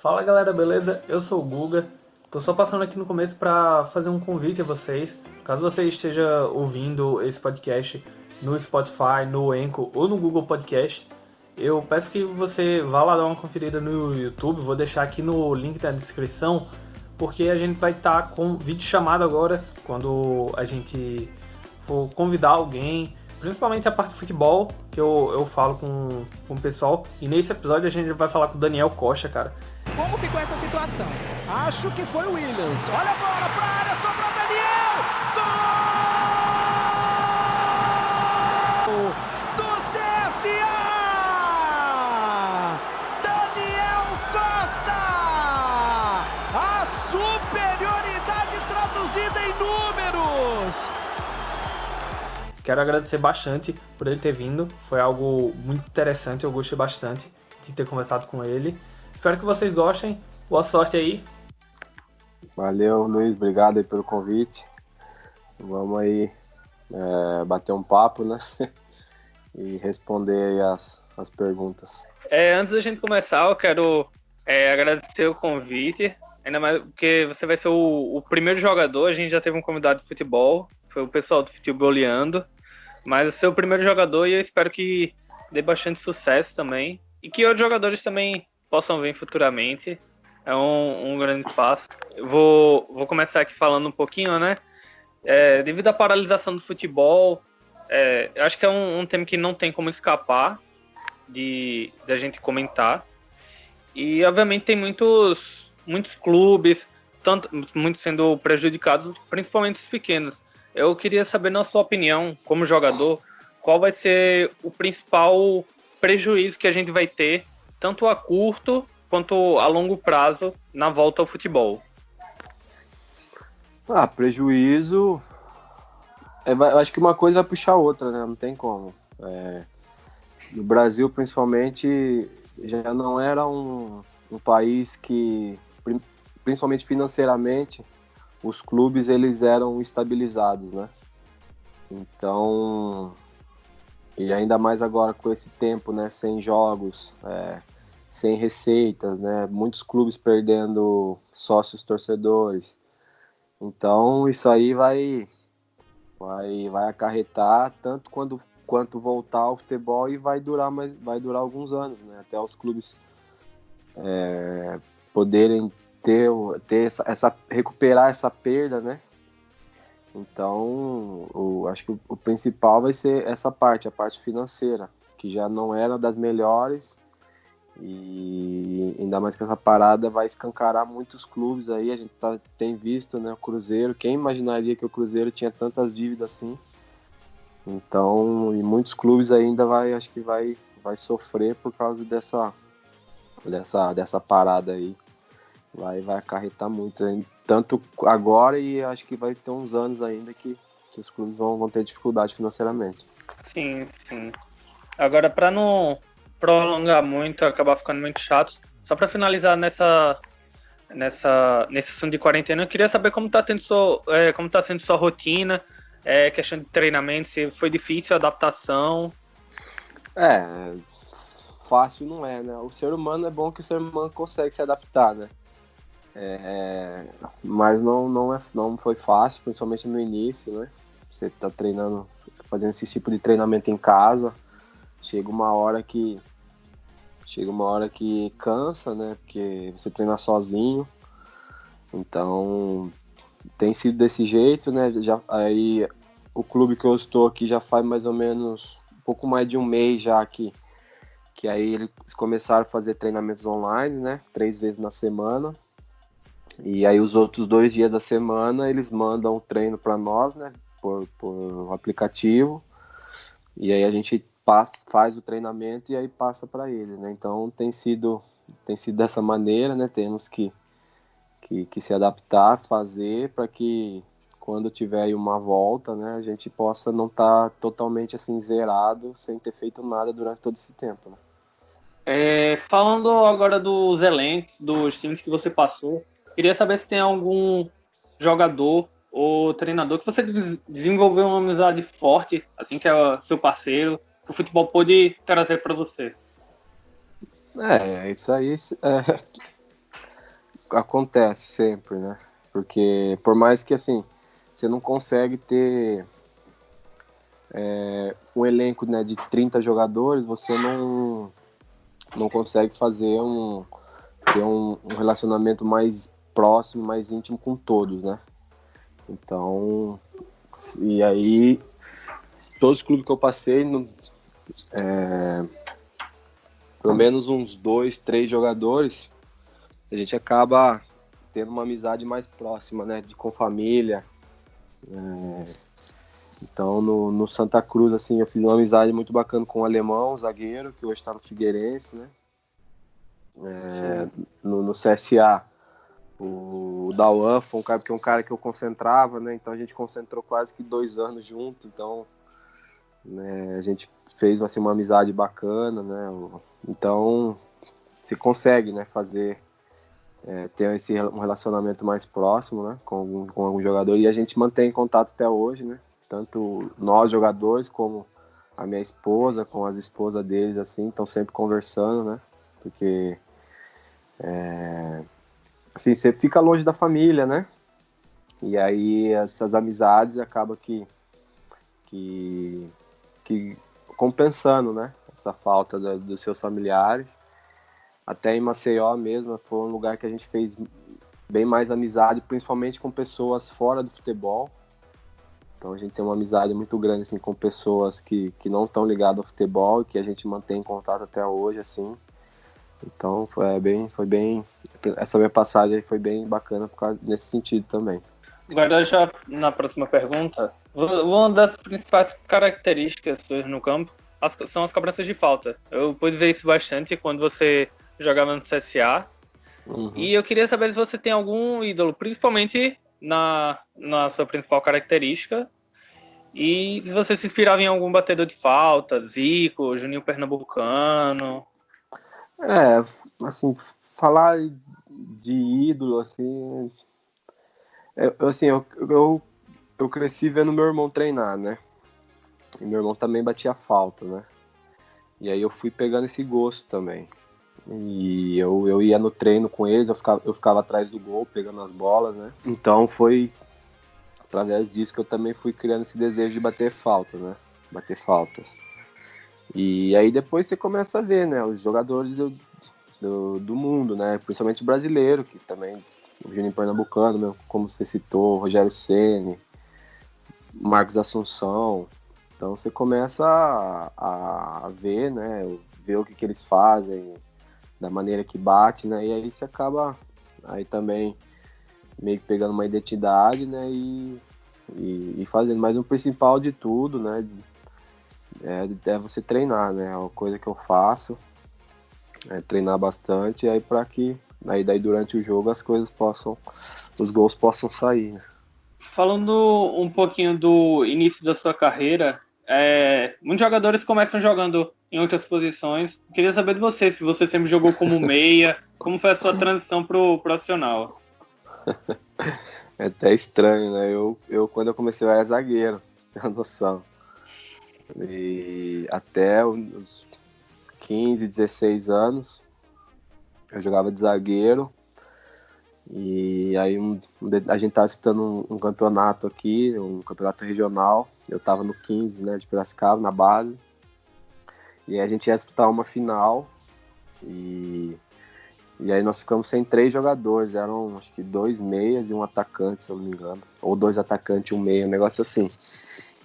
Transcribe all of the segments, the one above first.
Fala galera, beleza? Eu sou o Guga. Tô só passando aqui no começo para fazer um convite a vocês. Caso você esteja ouvindo esse podcast no Spotify, no Anchor ou no Google Podcast, eu peço que você vá lá dar uma conferida no YouTube. Vou deixar aqui no link da descrição, porque a gente vai estar com vídeo chamado agora quando a gente for convidar alguém, principalmente a parte de futebol, que eu falo com o pessoal. E nesse episódio a gente vai falar com o Daniel Costa, cara. Como ficou essa situação? Acho que foi o Williams. Olha a bola pra área, sobrou Daniel! Gol! Do CSA! Daniel Costa! A superioridade traduzida em números! Quero agradecer bastante por ele ter vindo. Foi algo muito interessante, eu gostei bastante de ter conversado com ele. Espero que vocês gostem. Boa sorte aí. Valeu, Luiz. Obrigado aí pelo convite. Vamos aí bater um papo, né? E responder aí as perguntas. Antes da gente começar, eu quero agradecer o convite. Ainda mais porque você vai ser o primeiro jogador. A gente já teve um convidado de futebol. Foi o pessoal do Futeboleando. Mas o seu primeiro jogador e eu espero que dê bastante sucesso também. E que outros jogadores também possam vir futuramente. É um grande passo. Eu vou começar aqui falando um pouquinho, né? Devido à paralisação do futebol, eu acho que é um tema que não tem como escapar da gente comentar. E, obviamente, tem muitos clubes, muitos sendo prejudicados, principalmente os pequenos. Eu queria saber, na sua opinião, como jogador, qual vai ser o principal prejuízo que a gente vai ter, tanto a curto quanto a longo prazo, na volta ao futebol. Prejuízo... eu acho que uma coisa vai puxar a outra, né? Não tem como. No Brasil, principalmente, já não era um país que, principalmente financeiramente, os clubes eles eram estabilizados, né? Então, e ainda mais agora com esse tempo, né? Sem jogos, sem receitas, né? Muitos clubes perdendo sócios torcedores. Então, isso aí vai acarretar tanto quanto voltar ao futebol e vai durar alguns anos, né? Até os clubes poderem recuperar essa perda, né? Então, acho que o principal vai ser essa parte, a parte financeira, que já não era das melhores. E ainda mais que essa parada vai escancarar muitos clubes aí. A gente tem visto, né, o Cruzeiro. Quem imaginaria que o Cruzeiro tinha tantas dívidas assim? Então, e muitos clubes ainda acho que vai sofrer por causa dessa parada aí. Vai acarretar muito, hein? Tanto agora e acho que vai ter uns anos ainda que os clubes vão ter dificuldade financeiramente. Sim, sim. Agora, para não prolongar muito, acabar ficando muito chato, só para finalizar nesse assunto de quarentena, eu queria saber como está sendo sua rotina, questão de treinamento, se foi difícil a adaptação. Fácil não é, né? O ser humano é bom que o ser humano consegue se adaptar, né? Mas não foi fácil, principalmente no início, né? Você tá treinando, fazendo esse tipo de treinamento em casa, chega uma hora que cansa, né? Porque você treina sozinho. Então, tem sido desse jeito, né? Aí, o clube que eu estou aqui já faz mais ou menos um pouco mais de um mês já que aí eles começaram a fazer treinamentos online, né? 3 vezes na semana. E aí os outros 2 dias da semana eles mandam o treino para nós, né? Por aplicativo. E aí a gente faz o treinamento e aí passa para eles, né? Então tem sido dessa maneira, né? Temos que se adaptar, fazer para que quando tiver aí uma volta, né? A gente possa não estar totalmente assim zerado, sem ter feito nada durante todo esse tempo, né? Falando agora dos elencos, dos times que você passou, queria saber se tem algum jogador ou treinador que você desenvolveu uma amizade forte, assim, que é seu parceiro, que o futebol pôde trazer para você. Isso aí acontece sempre, né? Porque por mais que assim, você não consegue ter um elenco, né, de 30 jogadores, você não consegue ter um relacionamento mais próximo, mais íntimo com todos, né? Então, e aí, todos os clubes que eu passei, pelo menos uns 2, 3 jogadores, a gente acaba tendo uma amizade mais próxima, né? Com família. Então, no Santa Cruz, assim, eu fiz uma amizade muito bacana com o Alemão, zagueiro, que hoje está no Figueirense, né? No CSA, o Dauan foi um cara que eu concentrava, né? Então a gente concentrou quase que 2 anos junto. Então, né, a gente fez assim, uma amizade bacana, né? Então, você consegue, né, ter um relacionamento mais próximo, né, com algum jogador. E a gente mantém contato até hoje, né? Tanto nós jogadores como a minha esposa, com as esposas deles, assim, estão sempre conversando, né? Porque assim, você fica longe da família, né? E aí essas amizades acabam que, que compensando, né? Essa falta dos seus familiares. Até em Maceió mesmo, foi um lugar que a gente fez bem mais amizade, principalmente com pessoas fora do futebol. Então a gente tem uma amizade muito grande assim, com pessoas que não estão ligadas ao futebol e que a gente mantém contato até hoje, assim. Então foi bem. Essa minha passagem aí foi bem bacana nesse sentido também. Agora, já na próxima pergunta, uma das principais características suas no campo são as cobranças de falta. Eu pude ver isso bastante quando você jogava no CSA. Uhum. E eu queria saber se você tem algum ídolo, principalmente na sua principal característica, e se você se inspirava em algum batedor de falta, Zico, Juninho Pernambucano. Assim, falar de ídolo, assim, eu cresci vendo meu irmão treinar, né? E meu irmão também batia falta, né? E aí eu fui pegando esse gosto também. E eu ia no treino com eles, eu ficava atrás do gol, pegando as bolas, né? Então foi através disso que eu também fui criando esse desejo de bater falta, né? Bater faltas. E aí depois você começa a ver, né? Os jogadores do mundo, né? Principalmente brasileiro, que também, o Juninho Pernambucano, mesmo, como você citou, Rogério Ceni, Marcos Assunção. Então você começa a ver, né? Ver o que eles fazem, da maneira que bate, né? E aí você acaba aí também meio que pegando uma identidade, né? E fazendo. Mas o principal de tudo, né? É você treinar, né? É uma coisa que eu faço, treinar bastante, aí para que aí daí durante o jogo os gols possam sair, né? Falando um pouquinho do início da sua carreira, muitos jogadores começam jogando em outras posições. Queria saber de você, se você sempre jogou como meia, como foi a sua transição pro profissional? É até estranho, né? Eu quando eu comecei eu era zagueiro, tem uma noção. E até os 15, 16 anos eu jogava de zagueiro. E aí a gente tava disputando um campeonato aqui, um campeonato regional. Eu tava no 15, né, de Piracicaba, na base. E aí a gente ia disputar uma final. E aí nós ficamos sem 3 jogadores. Eram acho que 2 meias e um atacante, se eu não me engano. Ou 2 atacantes e um meia, um negócio assim.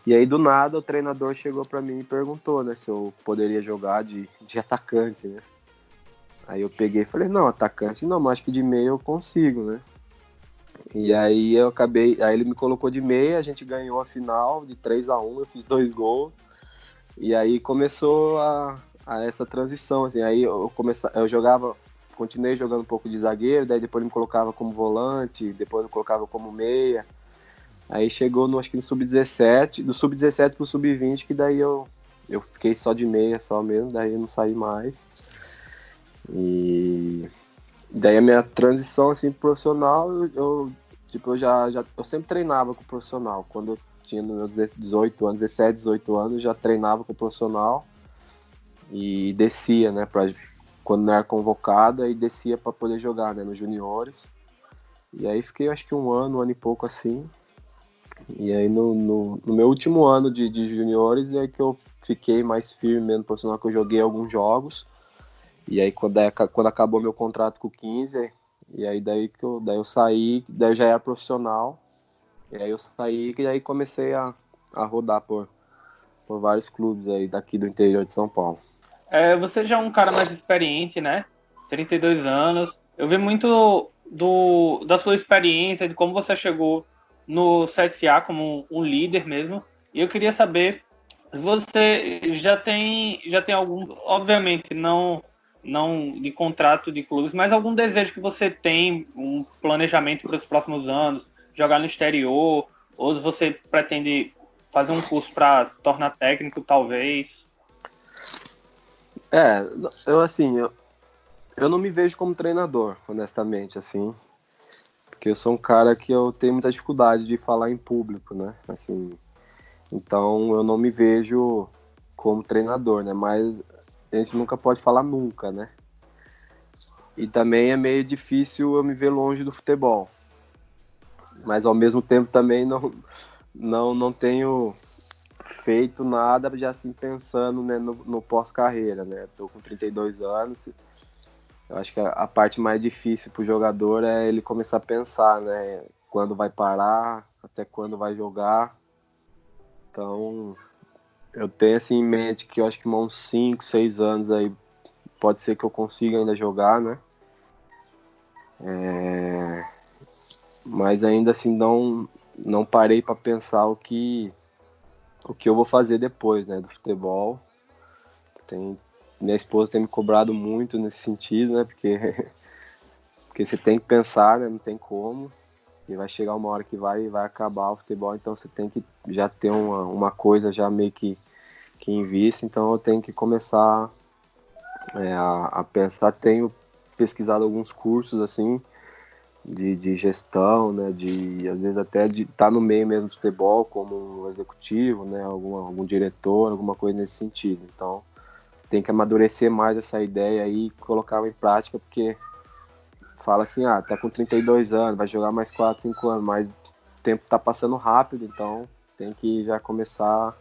E aí do nada o treinador chegou pra mim e perguntou, né, se eu poderia jogar de atacante, né? Aí eu peguei e falei, não, atacante não, mas acho que de meia eu consigo, né? E aí aí ele me colocou de meia, a gente ganhou a final de 3-1, eu fiz 2 gols. E aí começou a essa transição, assim, aí continuei jogando um pouco de zagueiro, daí depois ele me colocava como volante, depois eu colocava como meia. Aí chegou acho que no sub-17, do sub-17 pro sub-20, que daí eu fiquei só de meia só mesmo, daí eu não saí mais. E daí a minha transição assim pro profissional, eu sempre treinava com o profissional. Quando eu tinha meus 18 anos, 17, 18 anos, já treinava com o profissional e descia, né, quando não era convocado, aí descia para poder jogar, né, nos juniores. E aí fiquei acho que um ano e pouco assim. E aí no meu último ano de juniores é que eu fiquei mais firme mesmo, profissional, que eu joguei alguns jogos. E aí quando acabou meu contrato com o 15, e aí daí eu saí, daí eu já era profissional. E aí eu saí e aí comecei a rodar por vários clubes aí daqui do interior de São Paulo. Você já é um cara mais experiente, né? 32 anos. Eu vi muito da sua experiência, de como você chegou no CSA como um líder mesmo. E eu queria saber, você já tem algum, obviamente não de contrato de clubes, mas algum desejo que você tem, um planejamento para os próximos anos, jogar no exterior, ou você pretende fazer um curso para se tornar técnico, talvez? É, eu não me vejo como treinador, honestamente, assim, porque eu sou um cara que eu tenho muita dificuldade de falar em público, né, assim, então eu não me vejo como treinador, né, mas a gente nunca pode falar nunca, né, e também é meio difícil eu me ver longe do futebol, mas ao mesmo tempo também não tenho feito nada já assim pensando, né, no pós-carreira, né, tô com 32 anos. Eu acho que a parte mais difícil para o jogador é ele começar a pensar, né? Quando vai parar, até quando vai jogar. Então, eu tenho assim em mente que eu acho que uns 5, 6 anos aí pode ser que eu consiga ainda jogar, né? Mas ainda assim não parei para pensar o que eu vou fazer depois, né, do futebol. Tem, minha esposa tem me cobrado muito nesse sentido, né? Porque você tem que pensar, né? Não tem como. E vai chegar uma hora que vai acabar o futebol, então você tem que já ter uma coisa já meio que em vista, então eu tenho que começar a pensar. Tenho pesquisado alguns cursos assim de gestão, né, de às vezes até de estar no meio mesmo do futebol como um executivo, né, algum diretor, alguma coisa nesse sentido. Então tem que amadurecer mais essa ideia aí e colocar em prática, porque fala assim, tá com 32 anos, vai jogar mais 4, 5 anos, mas o tempo tá passando rápido, então tem que já começar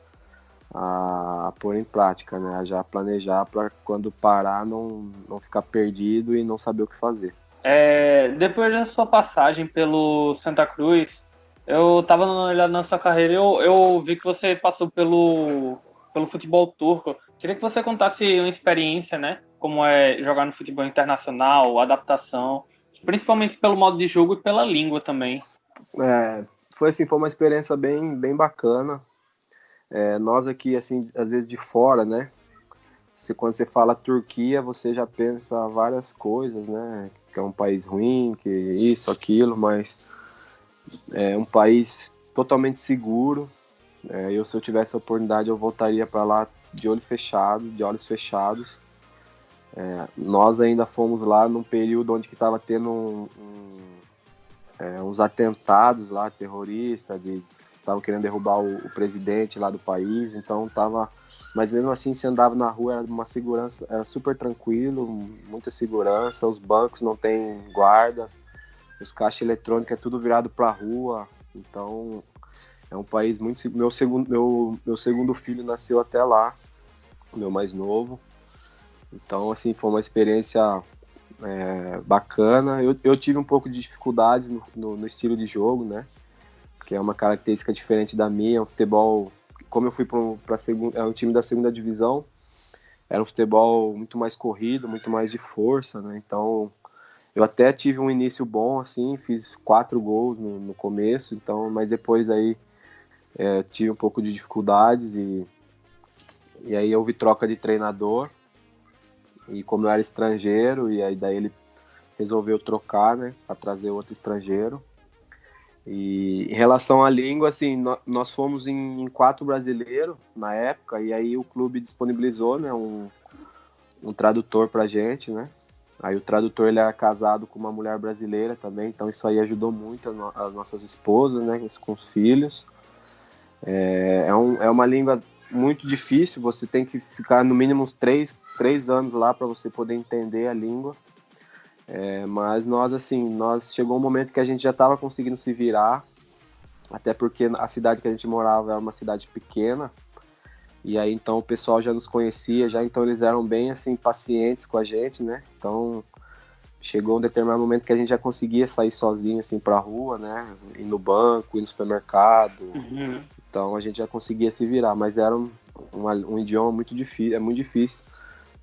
a pôr em prática, né? A já planejar para quando parar não ficar perdido e não saber o que fazer. Depois da sua passagem pelo Santa Cruz, eu tava dando uma olhada na sua carreira e eu vi que você passou pelo futebol turco. Queria que você contasse uma experiência, né? Como é jogar no futebol internacional, adaptação, principalmente pelo modo de jogo e pela língua também. Foi uma experiência bem bacana. Nós aqui, assim, às vezes de fora, né? Quando você fala Turquia, você já pensa várias coisas, né? Que é um país ruim, que isso, aquilo, mas é um país totalmente seguro. Se eu tivesse a oportunidade, eu voltaria para lá de olhos fechados. Nós ainda fomos lá num período onde estava tendo uns atentados lá, terroristas, estavam querendo derrubar o presidente lá do país, então tava. Mas mesmo assim, se andava na rua, era uma segurança, era super tranquilo, muita segurança, os bancos não tem guardas, os caixas eletrônicos é tudo virado para a rua, então é um país muito. Meu segundo filho nasceu até lá, meu mais novo. Então, assim, foi uma experiência bacana. Eu tive um pouco de dificuldade no estilo de jogo, né? Que é uma característica diferente da minha. É um futebol, como eu fui para um time da segunda divisão, era um futebol muito mais corrido, muito mais de força, né? Então, eu até tive um início bom, assim, fiz 4 gols no começo, então, mas depois aí tive um pouco de dificuldades e aí houve troca de treinador. E como eu era estrangeiro, e aí daí ele resolveu trocar, né, para trazer outro estrangeiro. E em relação à língua, assim, nós fomos em 4 brasileiros na época, e aí o clube disponibilizou, né, um tradutor pra gente, né. Aí o tradutor, ele era casado com uma mulher brasileira também, então isso aí ajudou muito as nossas esposas, né, com os filhos. É uma língua muito difícil, você tem que ficar no mínimo uns 3 anos lá para você poder entender a língua. Mas nós chegou um momento que a gente já estava conseguindo se virar, até porque a cidade que a gente morava era uma cidade pequena, e aí então o pessoal já nos conhecia, então eles eram bem assim pacientes com a gente, né? Então chegou um determinado momento que a gente já conseguia sair sozinho assim pra rua, né? Ir no banco, ir no supermercado. Uhum. Então a gente já conseguia se virar, mas era um idioma muito difícil, é muito difícil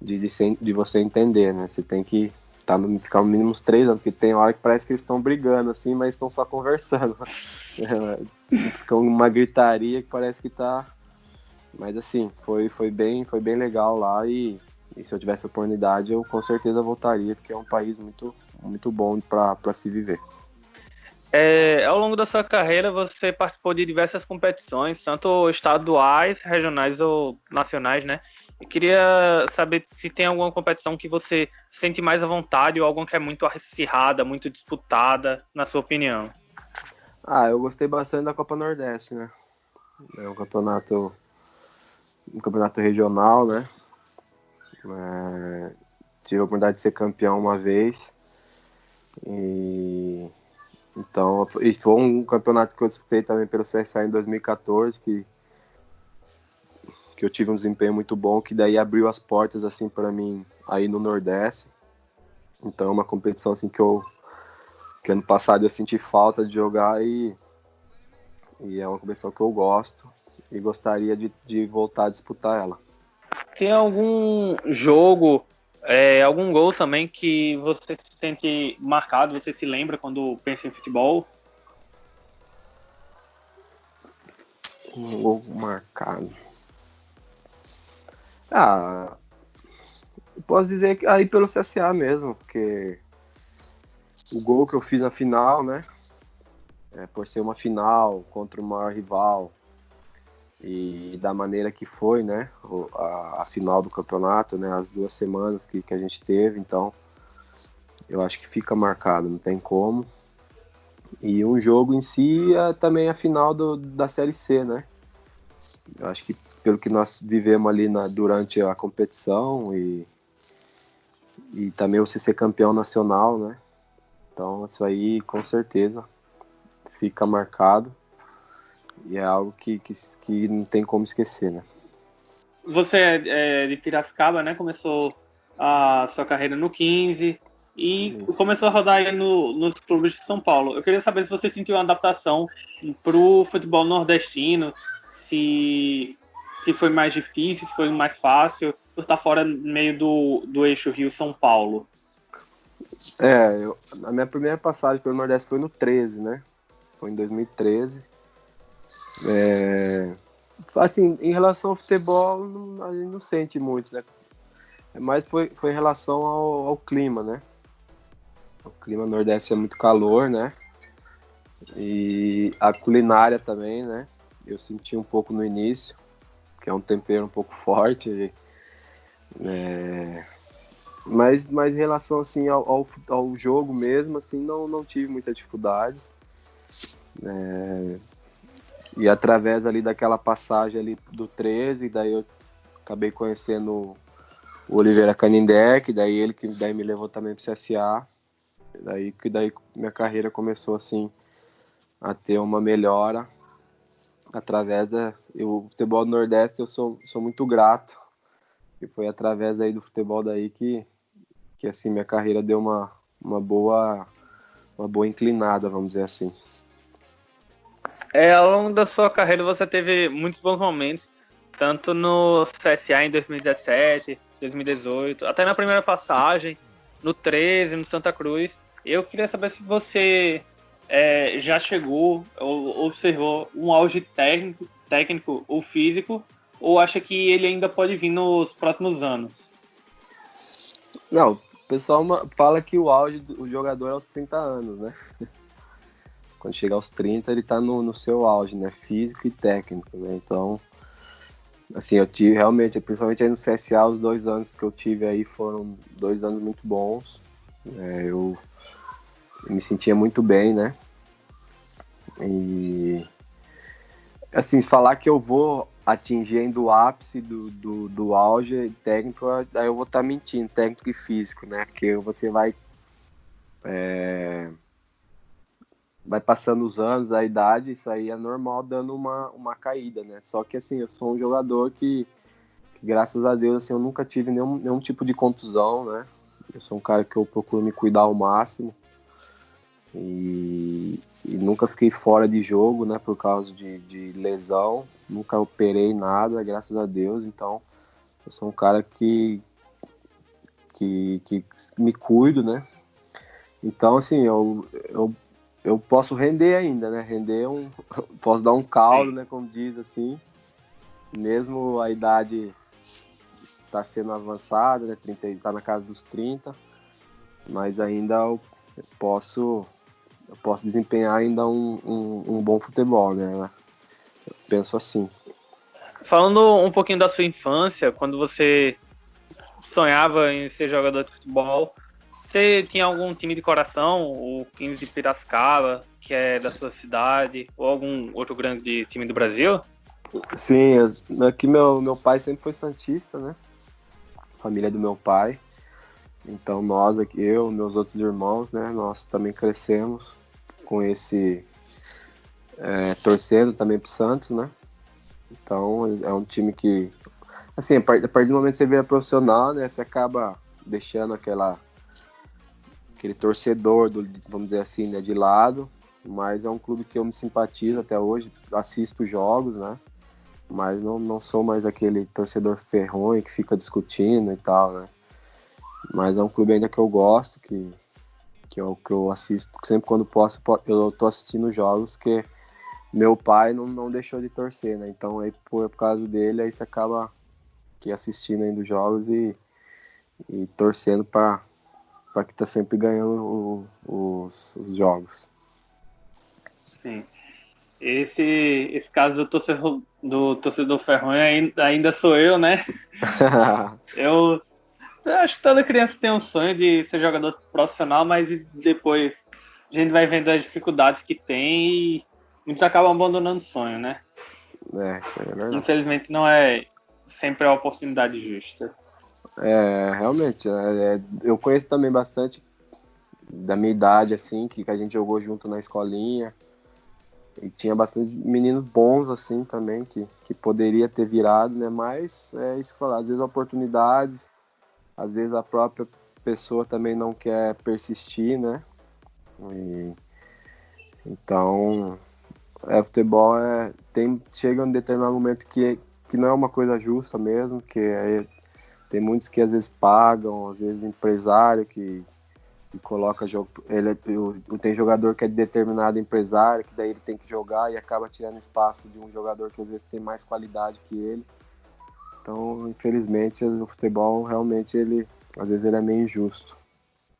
de você entender, né? Você tem que ficar no mínimo uns 3 anos, porque tem hora que parece que eles estão brigando, assim, mas estão só conversando. Fica uma gritaria que parece que tá... Mas assim, foi bem legal lá e se eu tivesse oportunidade eu com certeza voltaria, porque é um país muito, muito bom para se viver. Ao longo da sua carreira, você participou de diversas competições, tanto estaduais, regionais ou nacionais, né? Eu queria saber se tem alguma competição que você sente mais à vontade ou alguma que é muito acirrada, muito disputada, na sua opinião. Eu gostei bastante da Copa Nordeste, né? É um campeonato regional, né? Tive a oportunidade de ser campeão uma vez. Então, isso foi um campeonato que eu disputei também pelo CSA em 2014, que eu tive um desempenho muito bom, que daí abriu as portas assim para mim aí no Nordeste. Então, é uma competição assim que ano passado eu senti falta de jogar e é uma competição que eu gosto e gostaria de voltar a disputar ela. Tem algum jogo, algum gol também que você se sente marcado, você se lembra quando pensa em futebol? Um gol marcado. Eu posso dizer que aí pelo CSA mesmo, porque o gol que eu fiz na final, né? Por ser uma final contra o maior rival e da maneira que foi, né? A final do campeonato, né? As 2 semanas que a gente teve, então eu acho que fica marcado, não tem como. E um jogo em si é também a final da Série C, né? Eu acho que pelo que nós vivemos ali durante a competição e também você ser campeão nacional, né? Então isso aí com certeza fica marcado e é algo que não tem como esquecer, né? Você é de Piracicaba, né? Começou a sua carreira no 15 e Isso. começou a rodar aí nos clubes de São Paulo. Eu queria saber se você sentiu uma adaptação para o futebol nordestino, se foi mais difícil, se foi mais fácil, por estar fora meio do eixo Rio-São Paulo. A minha primeira passagem pelo Nordeste foi no 13, né? Foi em 2013. Assim, em relação ao futebol, a gente não sente muito, né? Mas foi em relação ao clima, né? O clima nordeste é muito calor, né? E a culinária também, né? Eu senti um pouco no início, que é um tempero um pouco forte. Mas em relação assim, ao jogo mesmo, assim, não tive muita dificuldade. E através ali daquela passagem ali do 13, daí eu acabei conhecendo o Oliveira Canindé, que daí ele que daí me levou também para o CSA. Daí minha carreira começou assim a ter uma melhora através o futebol do Nordeste. Eu sou muito grato, e foi através aí do futebol daí que assim minha carreira deu uma boa inclinada, vamos dizer assim. Ao longo da sua carreira você teve muitos bons momentos, tanto no CSA em 2017, 2018, até na primeira passagem, no 13, no Santa Cruz. Eu queria saber se você já chegou ou observou um auge técnico ou físico, ou acha que ele ainda pode vir nos próximos anos? Não, o pessoal fala que o auge do jogador é aos 30 anos, né? Quando chega aos 30, ele tá no seu auge, né? Físico e técnico, né? Então, assim, eu tive realmente, principalmente aí no CSA, os 2 anos que eu tive aí foram 2 anos muito bons. Eu me sentia muito bem, né? E, assim, falar que eu vou atingindo o ápice do auge técnico, aí eu vou estar mentindo, técnico e físico, né? Porque você vai vai passando os anos, a idade, isso aí é normal dando uma caída, né? Só que assim, eu sou um jogador que graças a Deus, assim, eu nunca tive nenhum tipo de contusão, né? Eu sou um cara que eu procuro me cuidar ao máximo e nunca fiquei fora de jogo, né? Por causa de lesão, nunca operei nada, graças a Deus. Então, eu sou um cara que me cuido, né? Então, assim, eu posso render ainda, né? Posso dar um caldo, Sim. né? Como diz assim, mesmo a idade tá sendo avançada, né? Tá na casa dos 30, mas ainda eu posso desempenhar ainda um bom futebol, né? Eu penso assim. Falando um pouquinho da sua infância, quando você sonhava em ser jogador de futebol, você tinha algum time de coração, o 15 de Piracicaba, que é da sua cidade, ou algum outro grande time do Brasil? Sim, aqui meu pai sempre foi santista, né? Família do meu pai. Então nós aqui, eu, meus outros irmãos, né? Nós também crescemos com esse torcendo também pro Santos, né? Então é um time que, assim, a partir do momento que você vira profissional, né? Você acaba deixando aquele torcedor, vamos dizer assim, né, de lado. Mas é um clube que eu me simpatizo até hoje, assisto jogos, né? Mas não sou mais aquele torcedor ferronho que fica discutindo e tal, né? Mas é um clube ainda que eu gosto, que eu assisto sempre quando posso, eu tô assistindo jogos que meu pai não deixou de torcer, né? Então aí por causa dele, aí você acaba que assistindo ainda os jogos e torcendo para que tá sempre ganhando os jogos. Sim. Esse caso do torcedor ferronho ainda sou eu, né? Eu acho que toda criança tem um sonho de ser jogador profissional, mas depois a gente vai vendo as dificuldades que tem e muitos acabam abandonando o sonho, né? Isso aí é verdade. Infelizmente não é sempre a oportunidade justa. Realmente, eu conheço também bastante da minha idade, assim, que a gente jogou junto na escolinha. E tinha bastante meninos bons, assim, também, que poderia ter virado, né? Mas é isso que eu falo, às vezes oportunidades, às vezes a própria pessoa também não quer persistir, né? E, então, futebol chega um determinado momento que não é uma coisa justa mesmo, tem muitos que às vezes pagam, às vezes empresário que coloca jogo. Tem jogador que é de determinado empresário, que daí ele tem que jogar e acaba tirando espaço de um jogador que às vezes tem mais qualidade que ele. Então, infelizmente, o futebol realmente às vezes ele é meio injusto.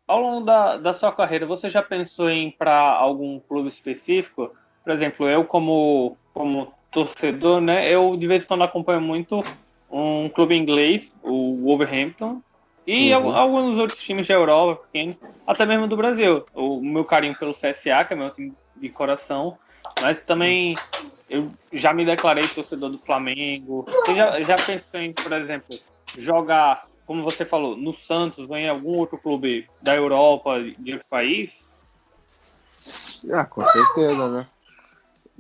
Ao longo da sua carreira, você já pensou em ir para algum clube específico? Por exemplo, eu como torcedor, né? Eu de vez em quando acompanho muito um clube inglês, o Wolverhampton, e Uhum. alguns outros times da Europa, pequenos, até mesmo do Brasil. O meu carinho pelo CSA, que é meu time de coração, mas também eu já me declarei torcedor do Flamengo. Você já pensou em, por exemplo, jogar, como você falou, no Santos ou em algum outro clube da Europa, de outro país? Com certeza, né?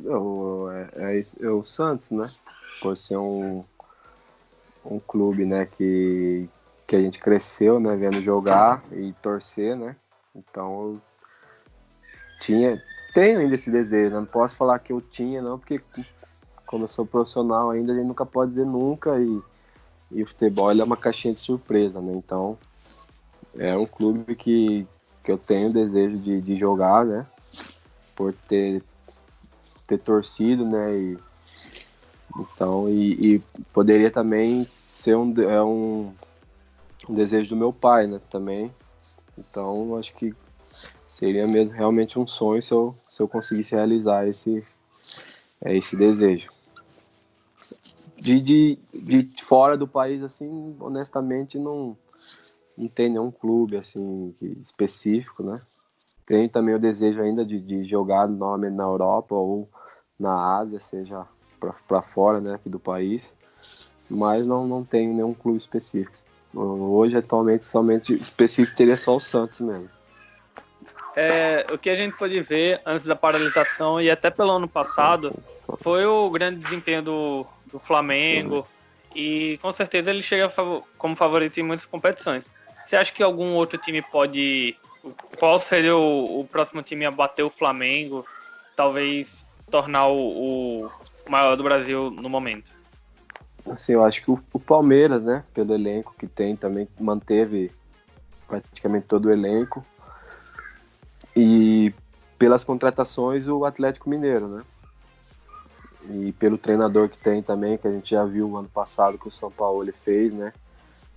O Santos, né? Por ser um clube, né, que a gente cresceu, né, vendo jogar e torcer, né? Então, tenho ainda esse desejo, né? Não posso falar que eu tinha, não, porque como eu sou profissional ainda, a gente nunca pode dizer nunca e o futebol é uma caixinha de surpresa, né? Então, é um clube que eu tenho desejo de jogar, né? Por ter torcido, né? E poderia também ser um desejo do meu pai, né? Também. Então, acho que seria mesmo realmente um sonho se eu conseguisse realizar esse desejo. De fora do país, assim, honestamente, não tem nenhum clube assim específico, né? Tem também o desejo ainda de jogar novamente na Europa ou na Ásia, seja para fora, né, aqui do país, mas não tenho nenhum clube específico. Hoje, atualmente, somente específico teria só o Santos mesmo. o que a gente pôde ver antes da paralisação e até pelo ano passado foi o grande desempenho do Flamengo, e com certeza ele chega como favorito em muitas competições. Você acha que algum outro time pode... Qual seria o próximo time a bater o Flamengo, talvez se tornar o maior do Brasil no momento? Assim, eu acho que o Palmeiras, né, pelo elenco que tem, também manteve praticamente todo o elenco. E pelas contratações, o Atlético Mineiro, né? E pelo treinador que tem também, que a gente já viu ano passado que o São Paulo ele fez, né?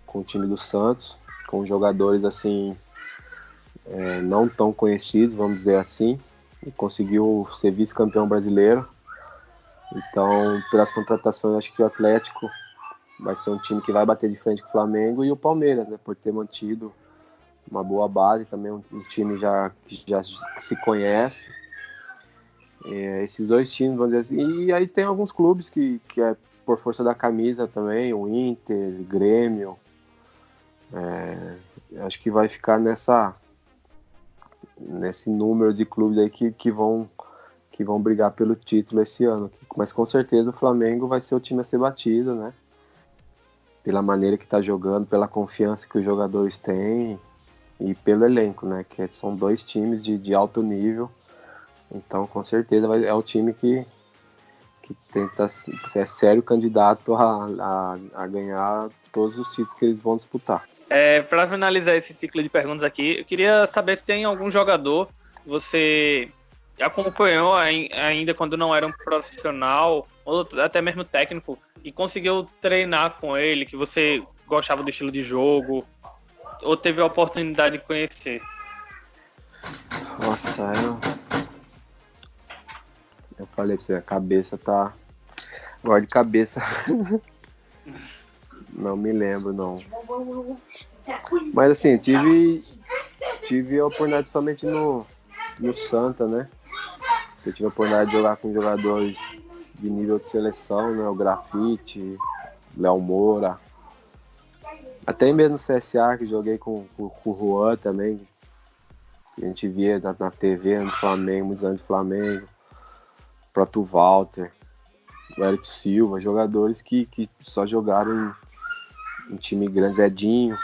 Com o time do Santos, com jogadores assim, não tão conhecidos, vamos dizer assim, e conseguiu ser vice-campeão brasileiro. Então, pelas contratações, acho que o Atlético vai ser um time que vai bater de frente com o Flamengo, e o Palmeiras, né? Por ter mantido uma boa base, também um time que já se conhece. Esses dois times, vamos dizer assim. E aí tem alguns clubes que é por força da camisa também, o Inter, Grêmio. Acho que vai ficar nesse número de clubes aí que vão brigar pelo título esse ano. Mas com certeza o Flamengo vai ser o time a ser batido, né? Pela maneira que está jogando, pela confiança que os jogadores têm e pelo elenco, né? Que são dois times de alto nível. Então, com certeza, é o time que tenta ser sério candidato a ganhar todos os títulos que eles vão disputar. Para finalizar esse ciclo de perguntas aqui, eu queria saber se tem algum jogador que você acompanhou ainda quando não era um profissional, ou até mesmo técnico, e conseguiu treinar com ele, que você gostava do estilo de jogo, ou teve a oportunidade de conhecer? Nossa, eu falei pra você, a cabeça tá... Agora de cabeça... Não me lembro, não. Mas assim, tive a oportunidade somente no Santa, né? Eu tive a oportunidade de jogar com jogadores de nível de seleção, né? O Grafite, Léo Moura. Até mesmo no CSA, que joguei com o Juan também. Que a gente via na TV, no Flamengo, muitos anos de Flamengo. O próprio Walter, o Eric Silva, jogadores que só jogaram em time grande, Edinho.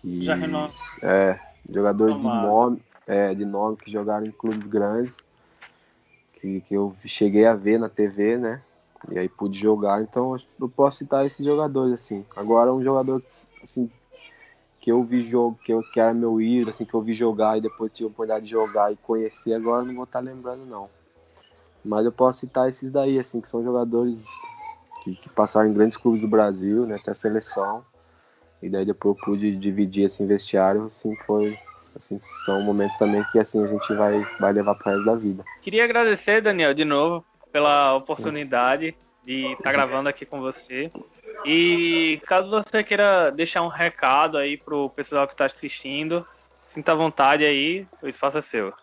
Já renovou. Jogadores de nome que jogaram em clubes grandes. Que eu cheguei a ver na TV, né? E aí pude jogar, então eu posso citar esses jogadores, assim. Agora um jogador, assim, que eu vi jogo, que era meu ídolo, assim, que eu vi jogar e depois tive a oportunidade de jogar e conhecer, agora não vou estar lembrando, não. Mas eu posso citar esses daí, assim, que são jogadores que passaram em grandes clubes do Brasil, né? Até a seleção. E daí depois eu pude dividir, assim, vestiário, assim, foi... Assim, são momentos também que assim, a gente vai levar pro resto da vida. Queria agradecer, Daniel, de novo, pela oportunidade de estar gravando aqui com você. E caso você queira deixar um recado aí pro pessoal que está assistindo, sinta à vontade aí, o espaço é seu.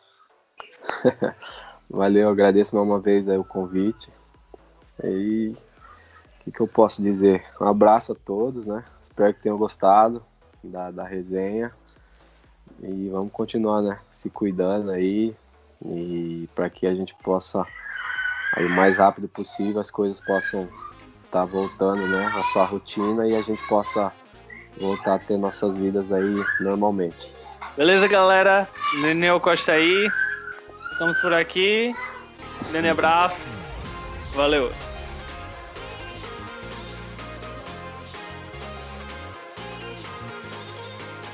Valeu, agradeço mais uma vez aí o convite. E o que eu posso dizer? Um abraço a todos, né? Espero que tenham gostado da resenha. E vamos continuar, né? Se cuidando aí. E para que a gente possa, aí, o mais rápido possível, as coisas possam estar voltando, né? A sua rotina e a gente possa voltar a ter nossas vidas aí normalmente. Beleza, galera? Daniel Costa aí. Estamos por aqui. Grande abraço. Valeu.